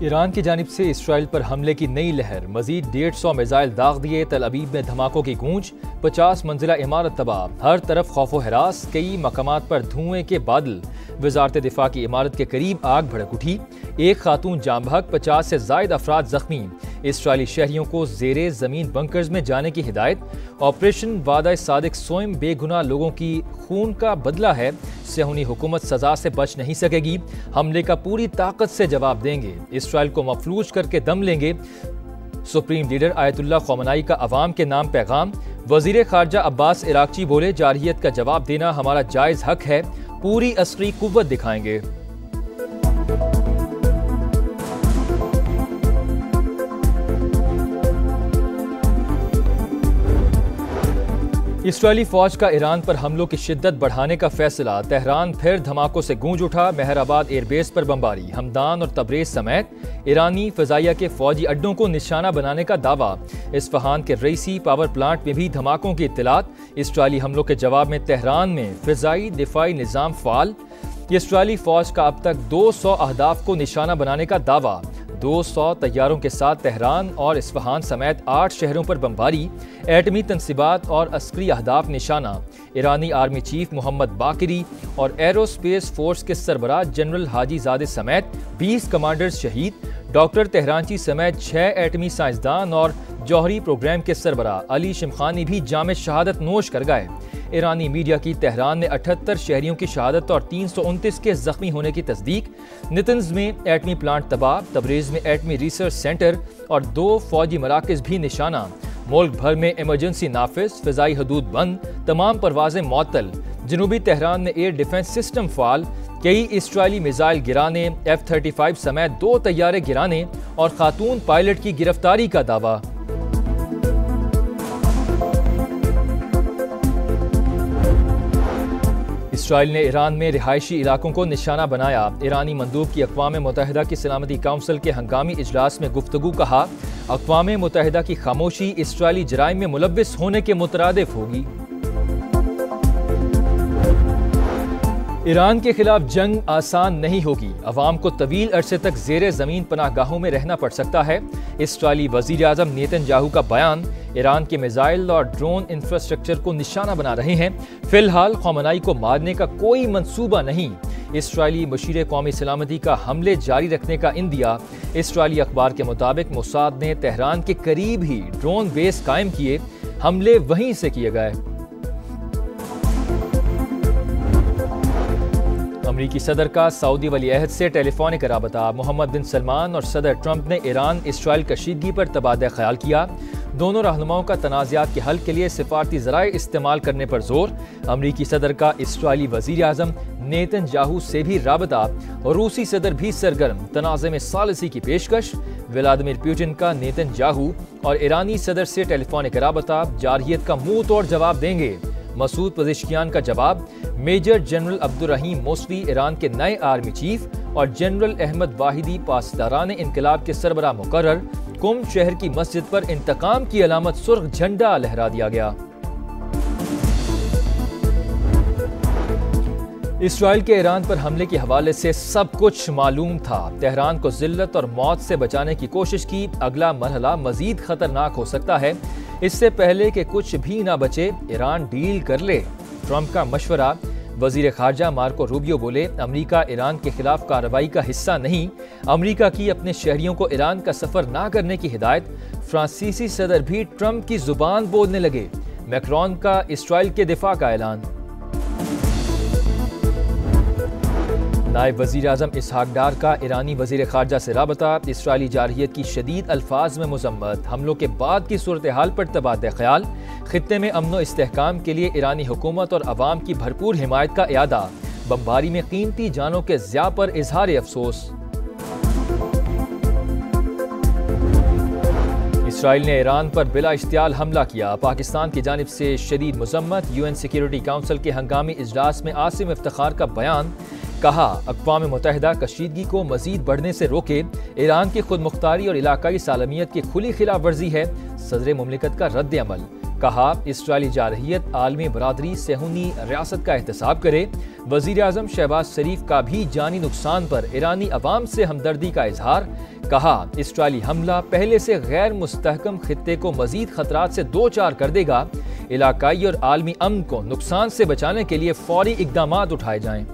Iran की जानिब से इसराइल पर हमले की नई लहर, मजीद 150 मिसाइल दाग दिए, तल अबीब में धमाकों की गूंज, 50 मंजिला इमारत तबाह, हर तरफ खौफ व हरास, कई मकामात पर धुएं के बादल। वजारत दिफा की इमारत के करीब आग भड़क उठी, एक खातून जाम बहक, 50 से जायद अफराद जख्मी। इसराइली शहरियों को जेरे जमीन बंकर्स में जाने की हिदायत। ऑपरेशन वादा सादिक स्वयं बेगुनाह लोगों की खून का बदला है। सेहूनी हुकूमत सजा से बच नहीं सकेगी, हमले का पूरी ताकत से जवाब देंगे, इसराइल को मफलूज करके दम लेंगे। सुप्रीम लीडर आयतुल्लाह ख़ोमेनी का अवाम के नाम पैगाम। वजीर खारजा अब्बास इराक्ची बोले, जारहियत का जवाब देना हमारा जायज़ हक है, पूरी अस्करी कुव्वत दिखाएंगे। इसराइली फौज का ईरान पर हमलों की शिद्दत बढ़ाने का फैसला। तेहरान फिर धमाकों से गूंज उठा, मेहराबाद एयरबेस पर बमबारी, हमदान और तबरेज समेत ईरानी फ़ज़ाइया के फौजी अड्डों को निशाना बनाने का दावा। इस्फहान के रईसी पावर प्लांट में भी धमाकों की इत्तलात। इसराइली हमलों के जवाब में तेहरान में फ़िज़ाई दिफाई निज़ाम फ़ाल। इसराइली फौज का अब तक 200 अहदाफ को निशाना बनाने का दावा। 200 तैयारों के साथ तेहरान और इस्फहान समेत 8 शहरों पर बमबारी, एटमी तनसीबात और अस्करी अहदाफ निशाना। ईरानी आर्मी चीफ मोहम्मद बाकरी और एरोस्पेस फोर्स के सरबराह जनरल हाजी ज़ादे समेत 20 कमांडर्स शहीद। डॉक्टर तेहरानची समेत 6 एटमी साइंसदान और जौहरी प्रोग्राम के सरबराह अली शिमखानी भी जाम शहादत नोश कर गए। ईरानी मीडिया की तेहरान ने 78 शहरियों की शहादत और 329 के जख्मी होने की तस्दीक। नितंज में एटमी प्लांट तबाह, तबरेज में एटमी रिसर्च सेंटर और 2 फौजी मराकज भी निशाना। मुल्क भर में इमरजेंसी नाफिज, फिजाई हदूद बंद, तमाम परवाजें मअतल। जनूबी तेहरान में एयर डिफेंस सिस्टम फाल, कई इसराइली मिसाइल गिराने, F-35 समेत 2 तैयारे गिराने और खातून पायलट की गिरफ्तारी का दावा। इसराइल ने ईरान में रिहायशी इलाकों को निशाना बनाया। ईरानी मंदूब की अक़वाम मुत्तहिदा की सलामती काउंसिल के हंगामी इजलास में गुफ्तगू। कहा, अक़वाम मुत्तहिदा की खामोशी इसराइली जराइम में मुलव्विस होने के मुतरादिफ होगी। ईरान के खिलाफ जंग आसान नहीं होगी, अवाम को तवील अरसे तक जेरे जमीन पनाहगाहों में रहना पड़ सकता है। इसराइली वज़ीर आज़म नेतन्याहू का बयान। ईरान के मिसाइल और ड्रोन इंफ्रास्ट्रक्चर को निशाना बना रहे हैं, फिलहाल ख़ोमेनी को मारने का कोई मंसूबा नहीं। इसराइली मशीर कौमी सलामती का हमले जारी रखने का इंदिया। इसराइली अखबार के मुताबिक मोसाद ने तेहरान के करीब ही ड्रोन बेस कायम किए, हमले वहीं से किए गए। अमरीकी सदर का सऊदी वली अहद से टेलीफोनिक राबता। मोहम्मद बिन सलमान और सदर ट्रंप ने ईरान इसराइल कशीदगी पर तबादला ख्याल किया। दोनों रहनुमाओं का तनाज़ात के हल के लिए सिफारती ज़राए इस्तेमाल करने पर जोर। अमरीकी सदर का इसराइली वज़ीर आज़म नेतन्याहू से भी राबता। रूसी सदर भी सरगर्म, तनाज़े में सालिसी की पेशकश। व्लादिमीर पुतिन का नेतन्याहू और ईरानी सदर से टेलीफोनिक राबता, जारहियत का मुंह तोड़ जवाब देंगे। मसूद पज़ेश्कियान का जवाब। मेजर जनरल अब्दुर्रहीम मोसवी ईरान के नए आर्मी चीफ और जनरल अहमद वाहिदी पासदारान इनकलाब के सरबराह मुकर्रर। कुम शहर की मस्जिद पर इंतकाम की अलामत सुर्ख झंडा लहरा दिया गया। इसराइल के ईरान पर हमले के हवाले से सब कुछ मालूम था। तेहरान को जिल्लत और मौत से बचाने की कोशिश की। अगला मरहला मजीद खतरनाक हो सकता है। इससे पहले कि कुछ भी ना बचे, ईरान डील कर ले। ट्रंप का मशवरा। वजीर खारजा मार्को रूबियो बोले, अमरीका ईरान के खिलाफ कार्रवाई का हिस्सा नहीं। अमरीका की अपने शहरियों को ईरान का सफर ना करने की हिदायत। फ्रांसीसी सदर भी ट्रंप की जुबान बोलने लगे। मैक्रोन का इसराइल के दिफा का ऐलान। नायब वज़ीर आज़म इसहाक डार का ईरानी वज़ीर खारजा से राबता। इसराइली जारहियत की शदीद अल्फाज में मुज़म्मत। हमलों के बाद की सूरत हाल पर तबादला ख्याल। खित्ते में अमन व इस्तेहकाम के लिए ईरानी हुकूमत और अवाम की भरपूर हिमायत का इयादा। बमबारी में कीमती जानों के ज़िया पर इजहार अफसोस। इसराइल ने ईरान पर बिला इश्तियाल हमला किया। पाकिस्तान की जानिब से शदीद मुज़म्मत। UN सिक्योरिटी काउंसिल के हंगामी इजलास में आसिम इफ्तिखार का बयान। कहा, अक़वाम मुत्तहिदा कशीदगी को मजीद बढ़ने से रोके। ईरान की खुद मुख्तारी और इलाकाई सालमियत की खुली खिलाफ वर्जी है। सदर मुमलिकत का रद्द अमल। कहा, इसराइली जारहियत आलमी बरादरी सेहूनी रियासत का एहतसाब करे। वज़ीर आज़म शहबाज शरीफ का भी जानी नुकसान पर ईरानी अवाम से हमदर्दी का इजहार। कहा, इसराइली हमला पहले से गैर मुस्तहकम खित्ते को मजीद खतरात से दो चार कर देगा। इलाकाई और आलमी अमन को नुकसान से बचाने के लिए फौरी इक़दामात उठाए जाएं।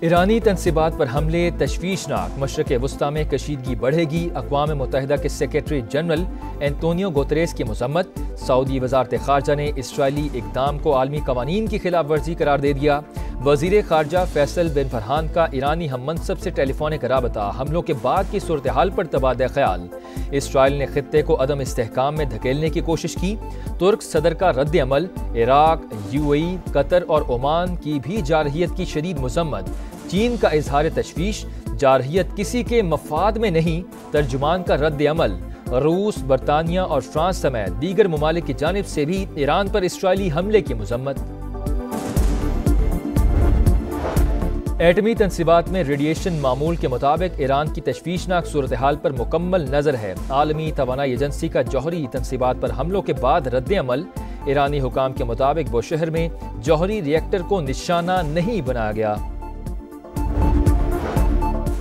ईरानी तनसीबात पर हमले तशवीशनाक, मशरक़ वस्ता में कशीदगी बढ़ेगी। अक़वाम मुत्तहिदा के सेक्रेटरी जनरल एंटोनियो गुतेरेस की मज़म्मत। सऊदी वज़ारत ख़ारजा ने इसराइली इक़दाम को आलमी क़वानीन की खिलाफ वर्जी करार दे दिया। वज़ीर ख़ारजा फैसल बिन फरहान का ईरानी हम मनसब से टेलीफोनिक राबता। हमलों के बाद की सूरत हाल पर तबादला ख्याल। इसराइल ने खित्ते को अदम इस्तेहकाम में धकेलने की कोशिश की। तुर्क सदर का रद्द अमल। इराक, UAE, कतर और ओमान की भी जारहियत की शदीद मज़म्मत। चीन का इजहार तशवीश, जारहियत किसी के मफाद में नहीं। तर्जुमान का रद्द अमल। रूस, बरतानिया और फ्रांस समेत दीगर ममालिक की जानिब से भी ईरान पर इसराइली हमले की मज़म्मत। एटमी तनसीबात में रेडिएशन मामूल के मुताबिक ईरान की तशवीशनाक सूरत हाल पर मुकम्मल नज़र है। आलमी तवानाई एजेंसी का जौहरी तनसीबात पर हमलों के बाद रद्द अमल। ईरानी हुकाम के मुताबिक वो शहर में जौहरी रिएक्टर को निशाना नहीं बनाया गया।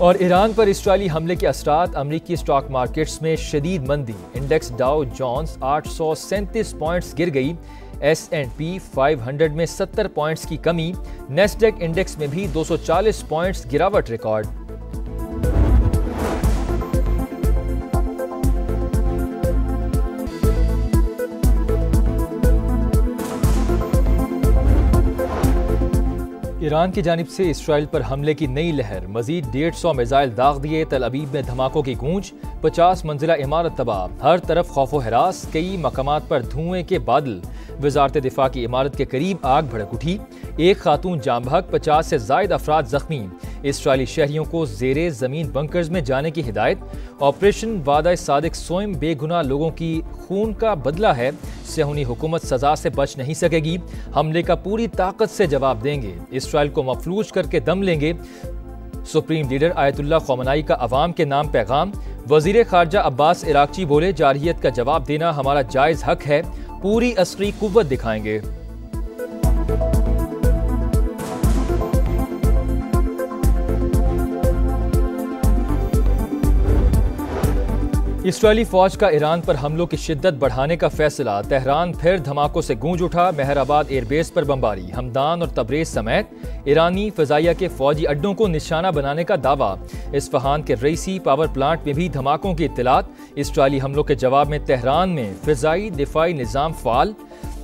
और ईरान पर इसराइली हमले के असरात। अमरीकी स्टॉक मार्केट्स में शदीद मंदी। इंडेक्स डाउ जोन्स 837 पॉइंट्स गिर गई। S&P 500 में 70 पॉइंट्स की कमी। नेस्डेक इंडेक्स में भी 240 पॉइंट्स गिरावट रिकॉर्ड। ईरान की जानिब से इसराइल पर हमले की नई लहर। मजीद 150 मिसाइल दाग दिए। तल अबीब में धमाकों की गूंज। 50 मंजिला इमारत तबाह। हर तरफ खौफो हरास। कई मकामात पर धुएं के बादल। वजारत दिफा की इमारत के करीब आग भड़क उठी। एक खातून जाम बहक। 50 से जायद अफराद जख्मी। इसराइली शहरियों को ज़ेरे ज़मीन बंकर्स में जाने की हिदायत। ऑपरेशन वादा सादिक स्वयं बेगुनाह लोगों की खून का बदला है। सेहूनी हुकूमत सजा से बच नहीं सकेगी। हमले का पूरी ताकत से जवाब देंगे। इसराइल को मफलूज करके दम लेंगे। सुप्रीम लीडर आयतुल्लाह ख़ोमेनी का अवाम के नाम पैगाम। वज़ीर ख़ारजा अब्बास इराक़ची बोले, जारहियत का जवाब देना हमारा जायज़ हक है। पूरी अस्करी कुव्वत दिखाएंगे। इसराइली फौज का ईरान पर हमलों की शिद्दत बढ़ाने का फैसला। तेहरान फिर धमाकों से गूंज उठा। मेहराबाद एयरबेस पर बमबारी। हमदान और तबरेज समेत ईरानी फ़िज़ाइया के फौजी अड्डों को निशाना बनाने का दावा। इस्फहान के रईसी पावर प्लांट में भी धमाकों की इत्तलात। इसराइली हमलों के जवाब में तेहरान में फ़िज़ाई दिफाई निज़ाम फ़ाल।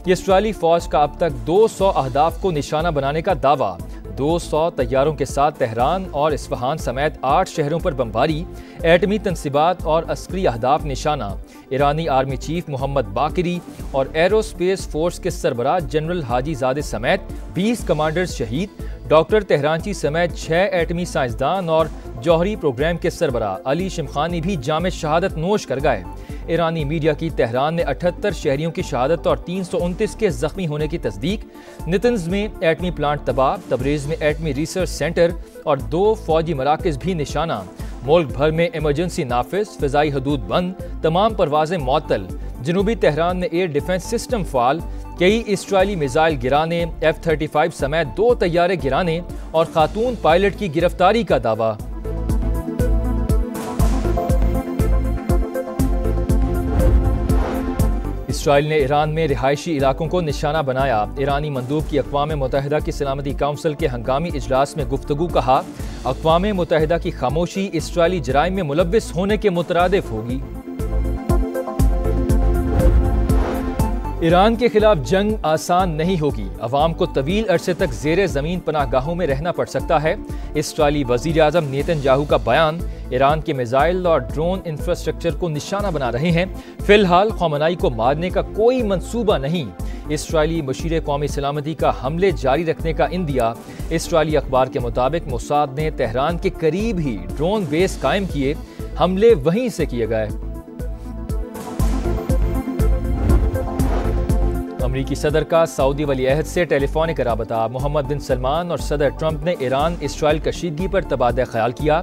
इसराइली फौज का अब तक 200 अहदाफ को निशाना बनाने का दावा। 200 तैयारों के साथ तेहरान और इस्फहान समेत 8 शहरों पर बमबारी। एटमी तनसीबात और अस्करी अहदाफ निशाना। ईरानी आर्मी चीफ मोहम्मद बाकरी और एरोस्पेस फोर्स के सरबराह जनरल हाजी ज़ादे समेत 20 कमांडर्स शहीद। डॉक्टर तेहरानची समेत 6 एटमी साइंसदान और जौहरी प्रोग्राम के सरबराह अली शिमखानी भी जामे शहादत नोश कर गए। ईरानी मीडिया की तेहरान ने 78 शहरियों की शहादत और 329 के जख्मी होने की तस्दीक। नितंज में एटमी प्लांट तबाह। तबरेज में एटमी रिसर्च सेंटर और 2 फौजी मराकज़ भी निशाना। मुल्क भर में इमरजेंसी नाफिज। फ़िज़ाई हदूद बंद। तमाम परवाजें मुअत्तल। जनूबी तेहरान में एयर डिफेंस सिस्टम फाल। कई इसराइली मिसाइल गिराने। F-35 समेत 2 तैयारे गिराने और खातून पायलट की गिरफ्तारी का दावा। इसराइल ने ईरान में रिहायशी इलाकों को निशाना बनाया। ईरानी मंदूब की अक़वाम मुत्तहिदा की सलामती काउंसिल के हंगामी इजलास में गुफ्तगू। कहा, अक़वाम मुत्तहिदा की खामोशी इसराइली जराइम में मुलव्विस होने के मुतरादिफ होगी। ईरान के खिलाफ जंग आसान नहीं होगी। अवाम को तवील अरसे तक ज़ेरे ज़मीन पनाहगाहों में रहना पड़ सकता है। इसराइली वज़ीर आज़म नेतन्याहू का बयान। ईरान के मिसाइल और ड्रोन इंफ्रास्ट्रक्चर को निशाना बना रहे हैं। फिलहाल ख़ोमेनी को मारने का कोई मंसूबा नहीं। इसराइली मशीर कौमी सलामती का हमले जारी रखने का इंदिया। इसराइली अखबार के मुताबिक मोसाद ने तेहरान के करीब ही ड्रोन बेस कायम किए। हमले वहीं से किए गए। अमरीकी सदर का सऊदी वली अहद से टेलीफोनिक राबता। मोहम्मद बिन सलमान और सदर ट्रंप ने ईरान इसराइल कशीदगी पर तबादला ख्याल किया।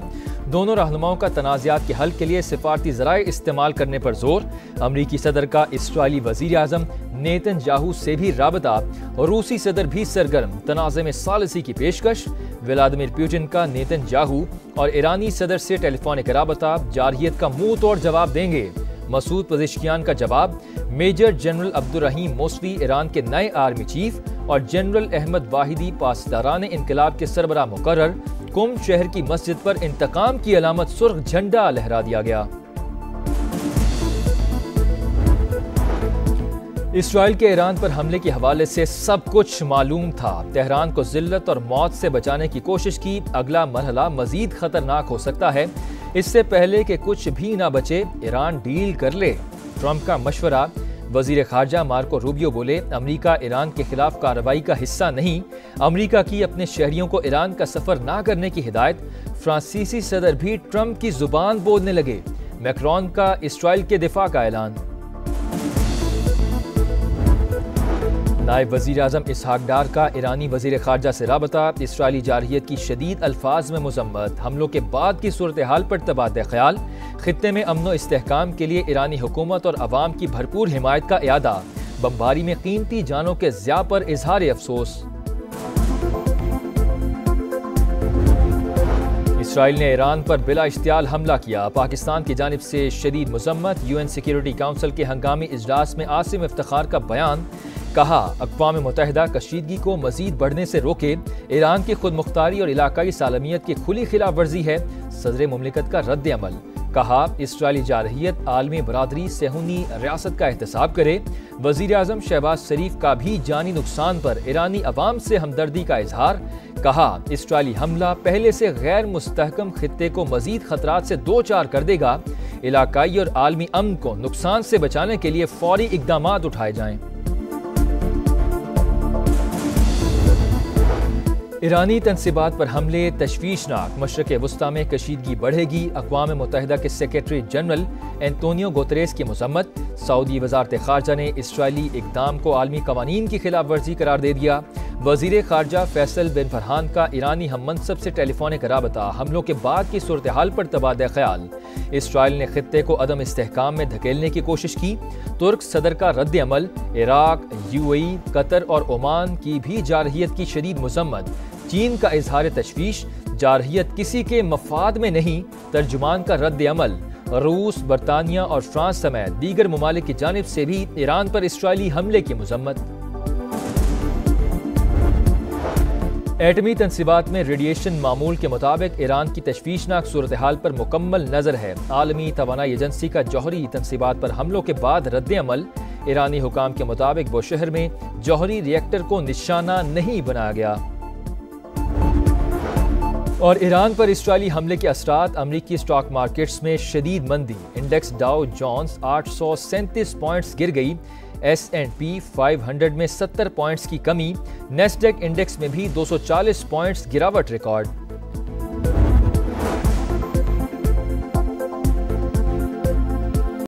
दोनों रहनुमाओं का तनाज़ात के हल के लिए सिफारती ज़राए इस्तेमाल करने पर जोर। अमरीकी सदर का इसराइली वज़ीर आज़म नेतन्याहू से भी राबता, रूसी सदर भी सरगर्म, तनाज़े में सालिसी की पेशकश, व्लादिमीर पुतिन का नेतन्याहू और ईरानी सदर से टेलीफोनिक राबता, जारहियत का मुंह तोड़ जवाब देंगे। मसूद पज़ेश्कियान का जवाब, major general Abdolrahim Mousavi Iran के नए आर्मी चीफ और जनरल अहमद वाहिदी पासदारान इनकलाब के सरबराह मुकर्रर। कुम शहर की मस्जिद पर इंतकाम की अलामत सुर्ख झंडा लहरा दिया गया। इसराइल के ईरान पर हमले के हवाले से सब कुछ मालूम था। तेहरान को जिल्लत और मौत से बचाने की कोशिश की। अगला मरहला मजीद खतरनाक हो सकता है। इससे पहले कि कुछ भी ना बचे, ईरान डील कर ले। ट्रंप का मशवरा। वजीर खारजा मार्को रूबियो बोले, अमरीका ईरान के खिलाफ कार्रवाई का हिस्सा नहीं। अमरीका की अपने शहरियों को ईरान का सफर ना करने की हिदायत। फ्रांसीसी सदर भी ट्रंप की जुबान बोलने लगे। मैक्रोन का इसराइल के दिफा का ऐलान। नायब वज़ीर आज़म इसहाक डार का ईरानी वज़ीर खारजा से राबता। इसराइली जारहियत की शदीद अल्फाज में मज़म्मत। हमलों के बाद की सूरत हाल पर तबादला ख्याल। खित्ते में अमन व इस्तेहकाम के लिए ईरानी हुकूमत और अवाम की भरपूर हिमायत का इयादा। बमबारी में कीमती जानों के ज़िया पर इजहार अफसोस। इसराइल ने ईरान पर बिला इश्तियाल हमला किया। पाकिस्तान की जानिब से शदीद मज़म्मत। UN सिक्योरिटी काउंसिल के हंगामी इजलास में आसिम इफ्तिखार का बयान। कहा, अक़वाम मुत्तहिदा कशीदगी को मजीद बढ़ने से रोके। ईरान की खुद मुख्तारी और इलाकाई सालमियत की खुली खिलाफ वर्जी है। सदर मुमलिकत का रद्द अमल। कहा, इसराइली जारहियत आलमी बरादरी सेहूनी रियासत का एहतसाब करे। वज़ीर आज़म शहबाज शरीफ का भी जानी नुकसान पर ईरानी अवाम से हमदर्दी का इजहार। कहा, इसराइली हमला पहले से गैर मुस्तहकम खित्ते को मजीद खतरात से दो चार कर देगा। इलाकाई और आलमी अमन को नुकसान से बचाने के लिए फौरी इक़दामात उठाए जाएं। ईरानी तनसीबात पर हमले तशवीशनाक। मशरक़ वस्ता में कशीदगी बढ़ेगी। अक़वाम मुत्तहिदा के सेक्रेटरी जनरल एंटोनियो गुतेरेस की मज़म्मत। सऊदी वज़ारत ख़ारजा ने इसराइली इक़दाम को आलमी क़वानीन की खिलाफ वर्जी करार दे दिया। वज़ीर ख़ारजा फैसल बिन फरहान का ईरानी हम मनसब से टेलीफोनिक राबता। हमलों के बाद की सूरत हाल पर तबादला ख्याल। इसराइल ने खित्ते को अदम इस्तेहकाम में धकेलने की कोशिश की। तुर्क सदर का रद्द अमल। इराक, UAE, कतर और ओमान की भी जारहियत की शदीद मज़म्मत। चीन का इजहार तशवीश। जारहियत किसी के मफाद में नहीं। तर्जुमान का रद्द अमल। रूस, बरतानिया और फ्रांस समेत दीगर ममालिक की जानिब से भी ईरान पर इसराइली हमले की मज़म्मत। एटमी तनसीबात में रेडिएशन मामूल के मुताबिक ईरान की तशवीशनाक सूरत हाल पर मुकम्मल नज़र है। आलमी तवानाई एजेंसी का जौहरी तनसीबात पर हमलों के बाद रद्द अमल। ईरानी हुकाम के मुताबिक वो शहर में जौहरी रिएक्टर को निशाना नहीं बनाया गया। और ईरान पर इसराइली हमले के असरात। अमरीकी स्टॉक मार्केट्स में शदीद मंदी। इंडेक्स डाउ जोन्स 837 पॉइंट्स गिर गई। S&P 500 में 70 पॉइंट्स की कमी। नेस्डेक इंडेक्स में भी 240 पॉइंट्स गिरावट रिकॉर्ड।